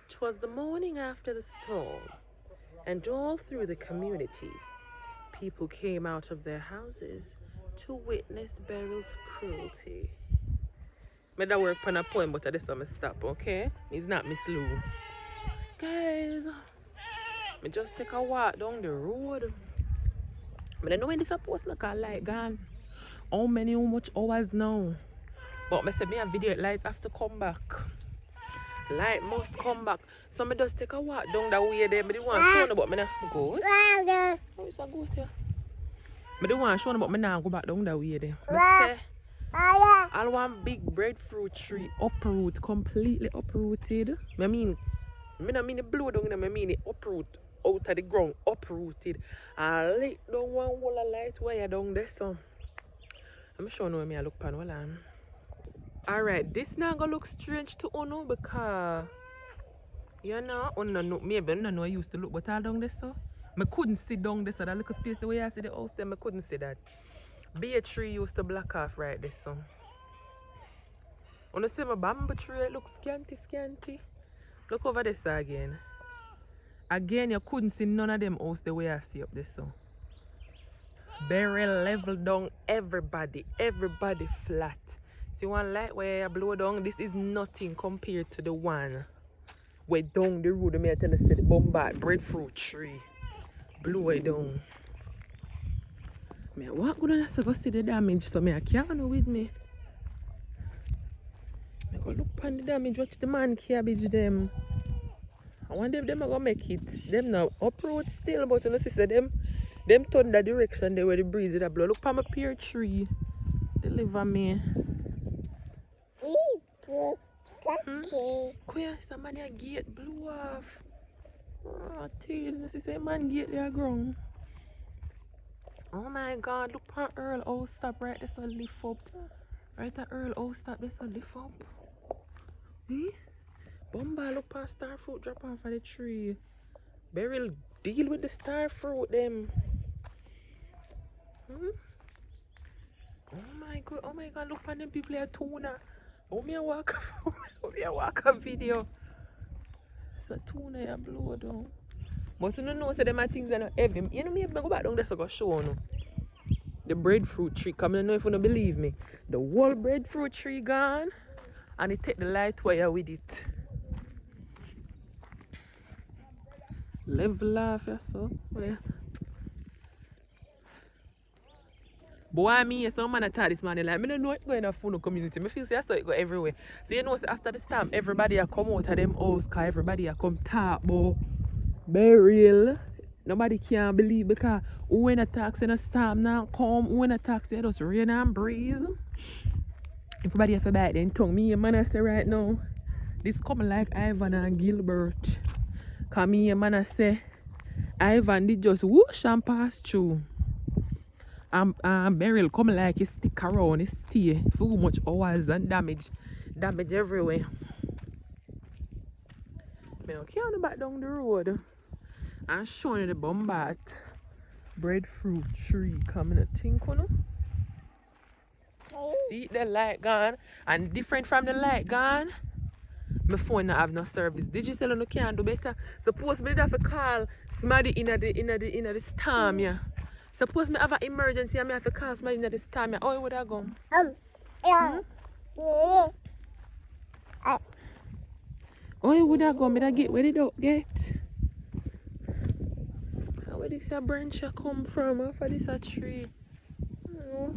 'Twas the morning after the storm, and all through the community, people came out of their houses to witness Beryl's cruelty. Me da work on a poem, but this one me stop, okay? It's not Miss Lou. Guys, me just take a walk down the road. I don't know when this supposed to look like gone. How much hours now? But me say me a video light have to come back. Light must come back. So me just take a walk down that way there. Me don't want to show no, but me not go. Oh, it's a goat here. Me don't want to show no, but me not go back down that way there. Me say, I want big breadfruit tree uproot, completely uprooted. I mean don't mean it blow down, I mean it uproot out of the ground, uprooted. And lay down one wall of light wire down there. So I'm sure no me I look pan well on. Alright, this now gonna look strange to Uno because you know, maybe I don't know I used to look, but all down there so I couldn't sit down there so that little space the way I see the house then I couldn't see that. Be a tree used to block off right there so. When I see my bamboo tree it looks scanty. Look over this again. Again you couldn't see none of them house the way I see up there so. Beryl level down everybody flat. See one light where you blow down, this is nothing compared to the one where down the road I tell you say the bombard breadfruit tree. Blow it down. I walk good and go see the damage so I can't with me. I go look on the damage, watch the man cabbage them. I wonder if them are gonna make it. Them now uproot still, but you know sister them turn that direction there where the breeze is blow. Look on my pear tree. Deliver me. Queer, somebody a gate blew off. Oh, tail, this is a man gate there ground. Oh my god, look at Earl. Oh, stop right there, so lift up. Right at Earl. Oh, stop there, so lift up. Eh? Bomba, look at star fruit drop off of the tree. Beryl, deal with the star fruit, them. Oh my god, look at them people here, tuna. Oh, me a walk a video. So tuna ya blow down. But you don't know so them are things that are heavy. You know me if I go back down there so go show you. The breadfruit tree, come I know if you don't believe me. The whole breadfruit tree gone and it take the light wire with it. Level off yeah, so. Yeah. Boy, me, some man attack this morning, like, I don't know what's going on in the community. I feel like it go everywhere. So, you know, so after the storm, everybody a come out of them house, because everybody a come talk about Beryl. Nobody can believe because when a tax in a storm now come, when a tax it just rain and breeze. Everybody have to bite their tongue. Me and man I say right now, this coming like Ivan and Gilbert. Because me and man I say, Ivan did just whoosh and pass through. Beryl come like he stick around, he stay for much hours and damage everywhere. I can't back down the road and showing you the bombard breadfruit tree coming to think on. See the light gone and different from the light gone. My phone not have no service. Digital no can't do better. Suppose me have to call somebody in the storm, yeah. Suppose me have an emergency and me have to call somebody in this time. Oh, would I go? Oh, would I go? Me da get where the dog get? Where this a branch a come from? Off of this a tree? Oh.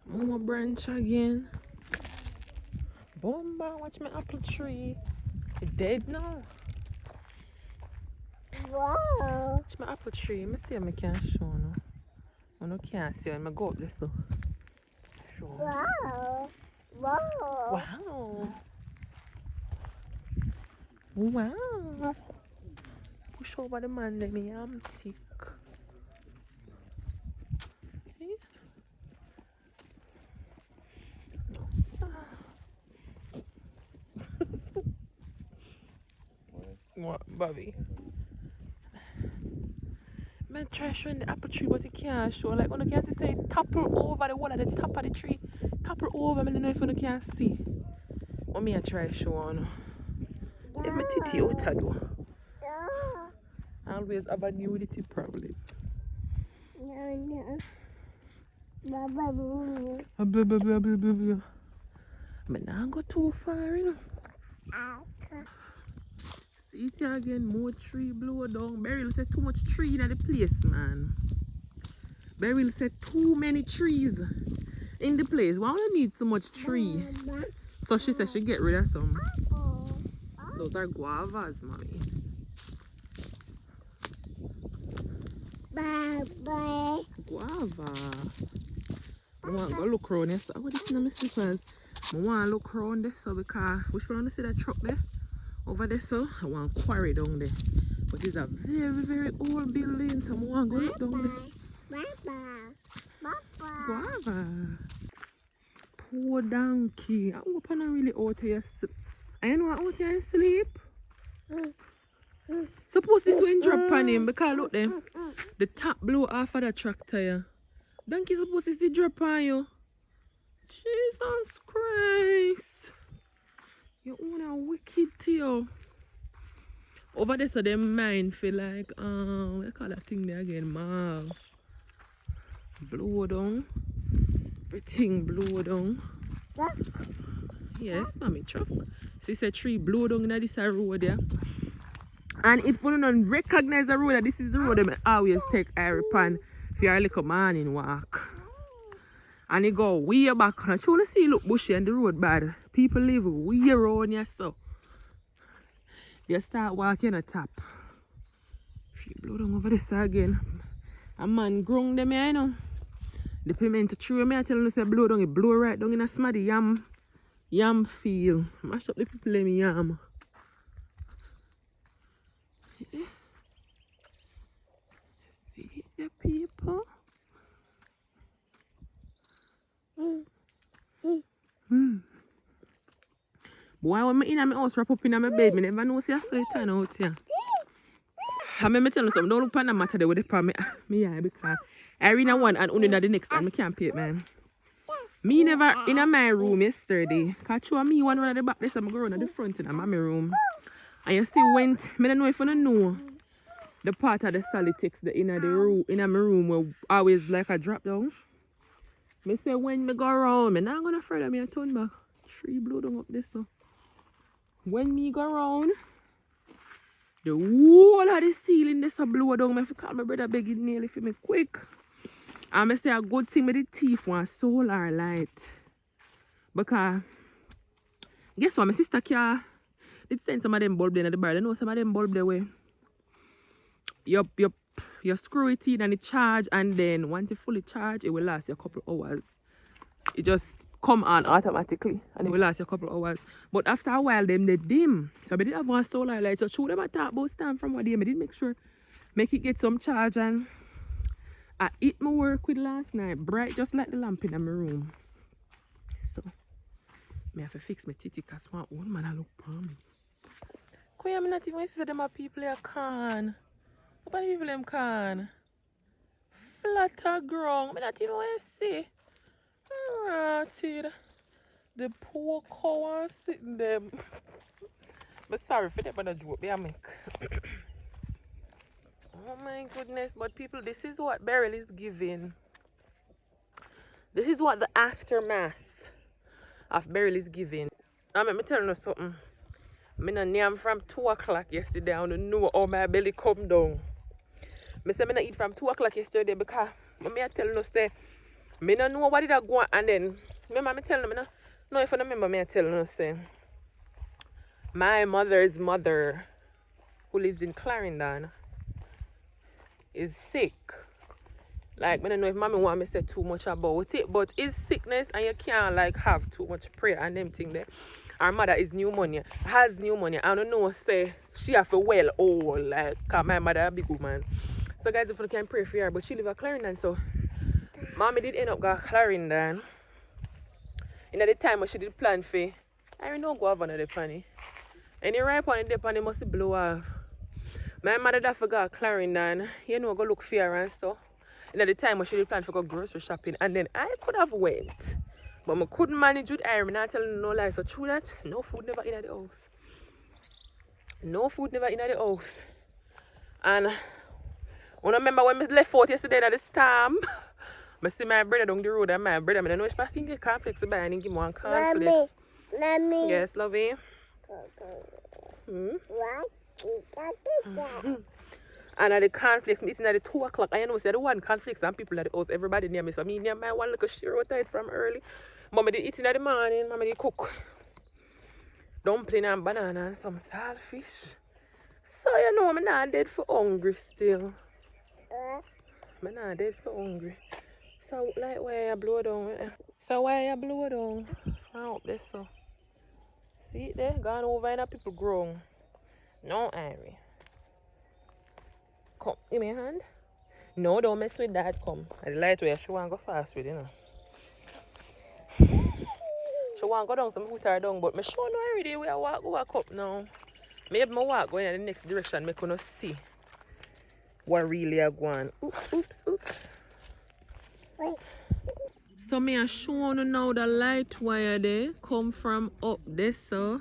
More branch again. Bomba, watch my apple tree. It dead now. Wow. It's my apple tree. Let me see if I can show no. I no can't see. I'm go up there so. Show. Wow. Wow. Wow. Wow. Push over the man, let me am thick. What, Bobby? Man, try showing the apple tree, but you can't show. Like, when you can't say topple over the wall at the top of the tree, topple over. I don't know if you can see. What me I try show on. If my titty out I do. I always have a nudity problem. No. I not go too far, you know. See it here again, more tree blow down. Beryl said too much tree in the place, man. Beryl said too many trees in the place. Why would I need so much tree? So she said she get rid of some. Those are guavas, mommy. Guava. I want to go look around this. What is in my slippers? I want to look around this so because which one want to see that truck there? Over there, so I want to quarry down there. But it's a very, very old building, so I want to go look down there. Guava. Poor donkey. I hope I'm not really out here. I know I'm out here sleep. Suppose this wind drop on him because look there. The top blew off of the tractor. Yeah. Donkey supposed to see drop on you. Jesus Christ. You own a wicked tail. Over there so them mind feel like what you call that thing there again? Marv. Blow down. Everything blow down. Yes, mommy truck. See say tree blow down in this road there. And if you don't recognize the road, this is the road that I always take Pan for your little morning walk. And you go way back. And you want to see look bushy and the road bad. People live way around here so. You start walking a top. If you blow down over this again. A man grung them here, you know. The piment tree, I tell you, say blow down, it blow right down in a smaddy yam field. Mash up the people in yam. Yeah. See the people. Boy, when I in my house, wrap up in my bed, I never know see a sweat turn out here. I mean, I tell you something, don't look on the matter there with the palm me eye because I read one and only the next time I can't pay it, man. Me never in my room yesterday. Cause show me one at the back there, so I'm going at the front in my room. And you see when I don't know if you don't know the part of the solitex the inner the room in my room where always like a drop down. Me say when me go around, me not gonna afraid of me a turn back. Tree blow down up this so. When me go around, the whole of the ceiling this a blow down. Me have to call my brother begging nearly for me quick. And I say a good thing with the teeth was solar light. Because guess what, my sister did send some of them bulbs in the bar. You know some of them bulbs the way. You screw it in and it charge, and then once it fully charged, it will last you a couple hours. It just come on automatically and it will last you a couple hours. But after a while them they dim. So I did have one solar light. So through them I talk about stand from what day. I did make sure make it get some charge, and I eat my work with last night, bright just like the lamp in my room. So, I have to fix my titty because one old man I look for me. I'm not even see them people here can. What people them can? Flatter ground. I'm not even want to see. Rotted. The poor cow sitting them. But sorry for that, but I joke. They make. Oh my goodness, but people, this is what Beryl is giving. This is what the aftermath of Beryl is giving. Let me tell you something. I name from 2 o'clock yesterday. I don't know how my belly come down. I say I eat from 2 o'clock yesterday because I tell you say I don't know what did I go on, and then remember I tell them no if I don't remember I tell you say my mother's mother who lives in Clarendon is sick. Like I don't know if mommy want me to say too much about it, but it's sickness and you can't like have too much prayer and them thing there. Our mother is pneumonia, has pneumonia. I don't know say she have a well old like cause my mother a big woman. So guys, if you can pray for her, but she live at Clarendon, so mommy did end up going to Clarendon. In the time when she did plan for I don't know go have another penny. Any ripe on the penny must blow off. My mother that forgot Clarendon, you know, go look for her and so. In the time when she did plan for go grocery shopping, and then I could have went. But I couldn't manage with Iron. I'm not telling you no lies. So true that, no food never in the house. No food never in the house. And I remember when I left out yesterday at the storm, I see my brother down the road and my brother, I don't know if I think get cornflakes to buy and he give me one cornflakes. Mommy. Yes, lovey. And at the cornflakes, I'm eating at the 2 o'clock. I know, say the one cornflakes and people at the house, everybody near me. So me near my one little shiro tight from early. Mama did eating at the morning, Mama did cook dumpling and banana and some saltfish. So you know, I'm not dead for hungry still. I'm not dead for hungry. So like where I blow down. So why I blow down from up there so. See it there? Gone over and people grown. No Irie. Come, give me a hand. No, don't mess with that, come. I like where she want to go fast with, you know. She want to go down, so I put her down, but I sure no already where I walk up now. Maybe I walk going in the next direction, make you see what really I going. Oops. Wait. So me I show you now the light wire there come from up there, so.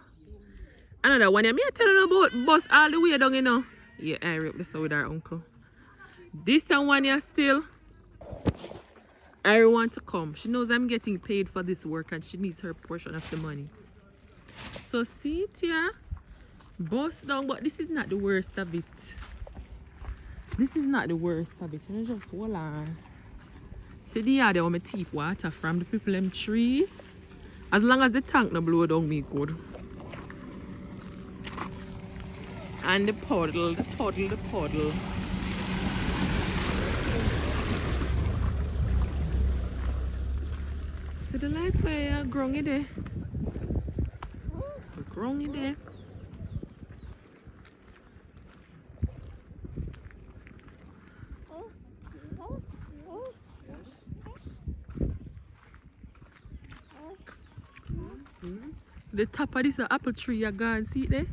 Another one, me I tell you about bus all the way down, you know. Yeah, I up this with our uncle. This one here still. I want to come. She knows I'm getting paid for this work and she needs her portion of the money. So see it here. Bust down, but this is not the worst of it. This is not the worst of it. You just hold on. See the yard where my teeth water from the people them tree. As long as the tank no blow down me good. And the puddle. See the lights where growing in there. Growing in there. The top of this apple tree you gone, see it there?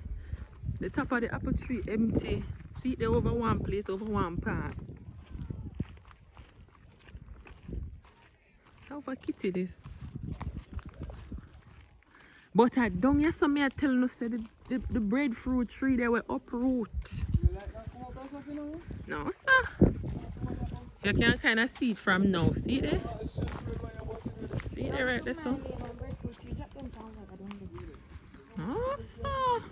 The top of the apple tree empty. See it there over one place, over one part. How for kitty this? But I don't hear some me telling you say the breadfruit tree they were uproot. No sir. You can kind of see it from now. See it there? See it there right there so? No sir.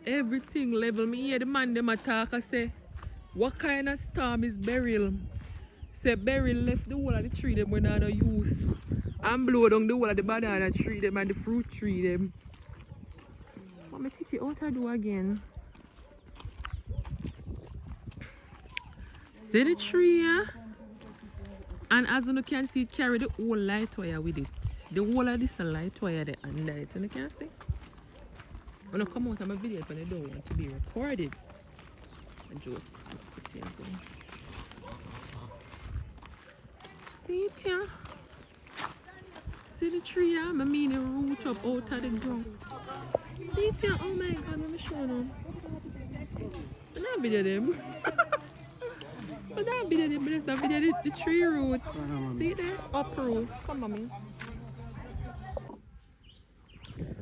Everything level. Me hear the man them attack. I say, what kind of storm is Beryl? Say Beryl left the whole of the tree them when I don't use. And blow down the whole of the banana tree them and the fruit tree them. What my titty out I do again? See the tree here? And as you can see, it carry the whole light wire with it. The whole of this light wire there under it. You can see? When I come out of my video, when I don't want to be recorded. A joke. See it here? See the tree here? I mean the root up out of the ground. See it here? Oh my god, let me show them. I don't video them. I don't video them, but it's a video the tree roots. See it there? Uproot. Come on, me.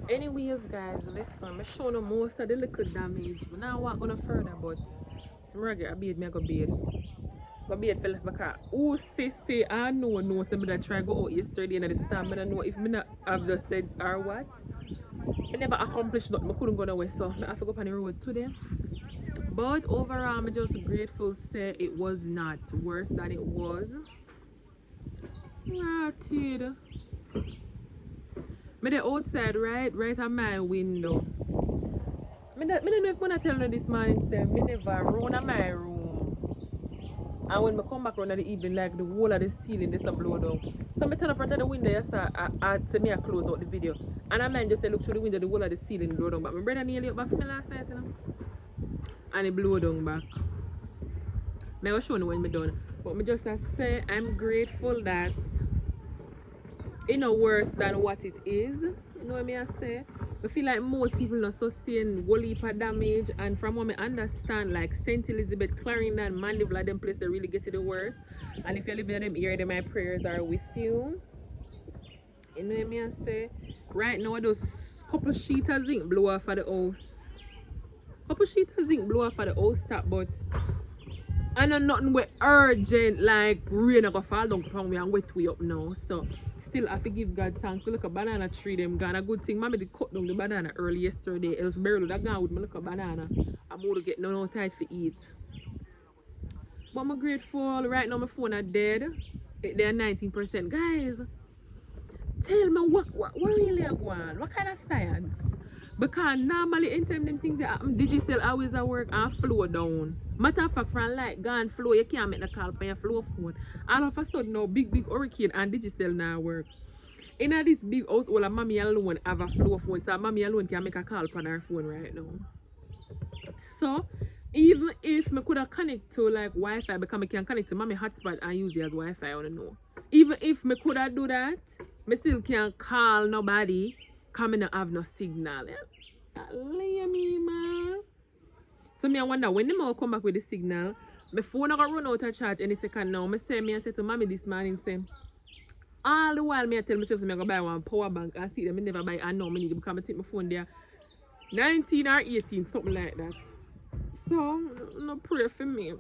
Anyways guys, listen, I'm showing you most of the little damage. But now I walk on further, but some regular bed, I go bed. Go bed for my car. Oh say I know so I try to go out yesterday and the storm. I don't know if I not have just said or what. I never accomplished nothing, I couldn't go nowhere, so I have to go on the road today. But overall I'm just grateful say it was not worse than it was. Rotted. I'm outside right on my window. I don't know if I tell you this morning, say, I never run on my room. And when I come back around in the evening, like the whole of the ceiling just blow down. So I turn up front of the window, yes, I say me I close out the video. And I man just say look through the window, the whole of the ceiling blow down. But my brother nearly up back from last night, you know. And it blow down back. I will show you when I'm done. But I just say I'm grateful that it's no worse than what it is. You know what I say? I feel like most people not sustain whole heap of damage, and from what I understand, like St. Elizabeth, Clarendon, Mandeville, them place they really get to the worst. And if you live in them area, then my prayers are with you. You know what I mean? I say right now those couple sheets of zinc blow off of the house. Couple sheets of zinc blow off of the house top, but I know nothing with urgent like rain go fall down from me and wet way up now. So still I have to give God thanks. Look a banana tree them gone. A good thing mommy did cut down the banana early yesterday. Else Beryl would have gone with me look a banana. I'm more to get no time for eat. But I'm grateful. Right now my phone are dead. They're 19%. Guys, tell me what really are going on? What kind of science? Because normally anytime them things that happen, digital always at work and flow down. Matter of fact, from light gone flow, you can't make the call for your flow phone. All of a sudden now big hurricane and digital now work. In this big house, all of mommy alone have a flow phone, so mommy alone can make a call on her phone right now. So even if I could have connect to like Wi-Fi, because I can connect to mommy hotspot and use it as Wi-Fi, I don't know. Even if I could have do that, I still can't call nobody because I don't have no signal. Yeah? Leave me, man. So I wonder when them all come back with the signal, my phone not gonna run out of charge any second now. I say to mommy this morning, say, all the while I tell myself I'm gonna buy one power bank. I see them, I never buy and now I need it because I take my phone there 19 or 18, something like that. So no pray for me.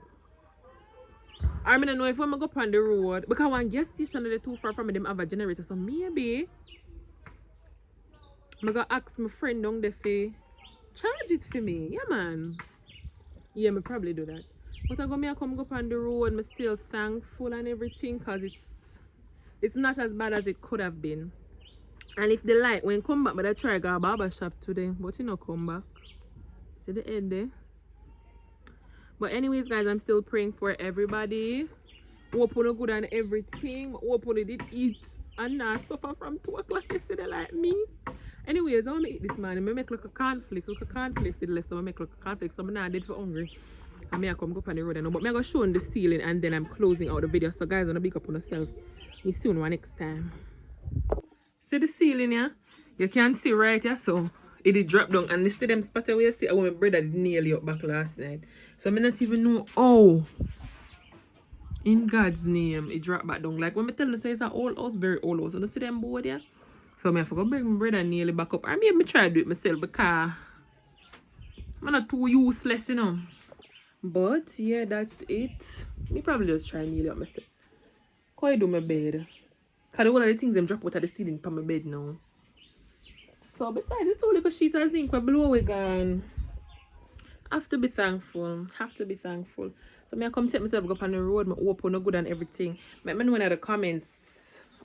I don't know if I'm gonna go on the road because one gas station is too far from me, them have a generator. So maybe I'm gonna ask my friend down there to charge it for me. Yeah man. Yeah, me probably do that. But I come go on the road, I'm still thankful and everything because it's not as bad as it could have been. And if the light when come back, but I try to go to barber shop today, but you know come back. See the end there. But anyways guys, I'm still praying for everybody. Hope you good and everything. Hope you did eat and not suffer from 2 o'clock yesterday like me. Anyways, I'm gonna eat this morning. I make like a cornflakes to the left, so I make like a cornflakes. So I'm not dead for hungry. I may come go up on the road and but I'm gonna show on the ceiling and then I'm closing out the video. So guys, I'm gonna big up on yourself. Me soon one next time. See the ceiling, yeah? You can see right here, so it did drop down and this them spot away. See, I want my brother nearly up back last night. So I not even know how in God's name it dropped back down. Like when I tell you say it's an old house, very old house. So you see them board here? So I have to go bring my brother nearly back up. Or maybe I try to do it myself because I'm not too useless, you know. But yeah, that's it. Me probably just try nearly up myself. How I do my bed? Because one of the things them drop out of the ceiling from my bed now. So besides the 2 little sheets of zinc we blow away gone. Have to be thankful. So I come take myself up on the road, my open no good and everything. Let me know in the comments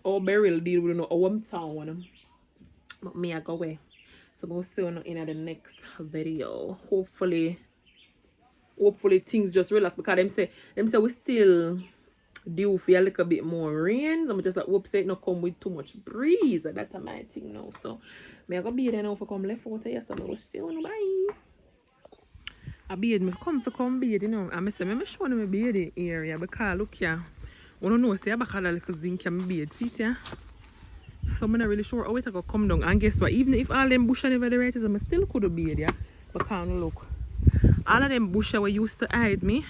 how Beryl deal with how I'm town. But me I go away. So we'll see you in the next video. Hopefully things just relax because them say we still due for a little bit more rain. I'm just like hope say it not come with too much breeze. That's my thing now. So me I go be there now for come left out here. So I will see you. Bye. I beard me come beard, you know. And I say me show them my beard area because look here. I don't know say I back a little zinc in my beard. See it, yeah? So I'm not really sure how it go come down. And guess what? Even if all them bush and never the right is, I still could beard, yeah. But can't look. All of them bush were used to hide me.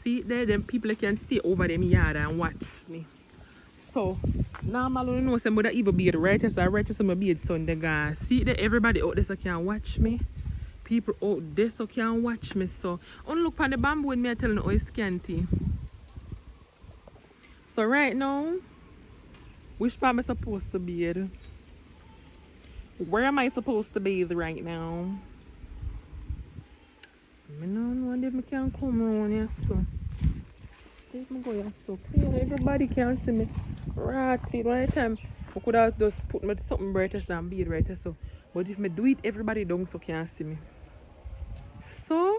See there, them people can stay over them yard and watch me. So normally you know somebody even beard right as my beard Sunday guys. See there everybody out there so can watch me. People out there so can watch me. So only look on the bamboo with me I tell you how it's scanty. So right now, which part am I supposed to bathe? Where am I supposed to bathe right now? I don't know if I can come around here so. If I go here so clear, everybody can see me. Right, see one time I could have just put me something brighter and bathe right so. But if I do it, everybody down so can see me. So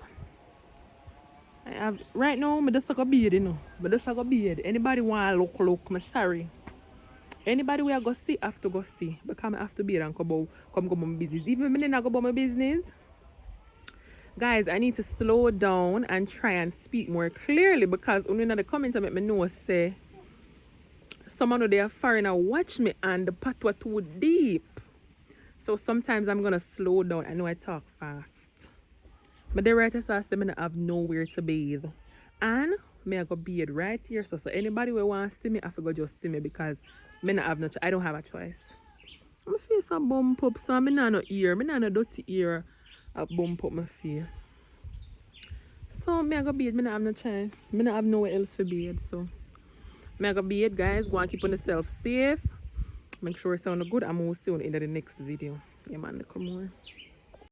I have right now I just go bathe, you know. I just go bathe. Anybody want to look, I'm sorry. Anybody where I go see have to go see because I have to bathe and come go about my business. Even if I not go about my business, guys, I need to slow down and try and speak more clearly because when in the comments I make me know say someone they are foreigner watch me and the path was too deep. So sometimes I'm gonna slow down. I know I talk fast. But the writer says them I have nowhere to bathe. And me I go bathe right here. So anybody who wants to see me, I forgot just see me because me not have no I don't have a choice. My face a bump up, so me not no ear. Me not no dirty ear a bump up my face. So me I go bathe, me not have no choice. Me not have nowhere else to bathe. So me I go bathe, guys. Go and keep on yourself safe. Make sure it sound good. I'm gonna see you in the next video. Yeah man, come on.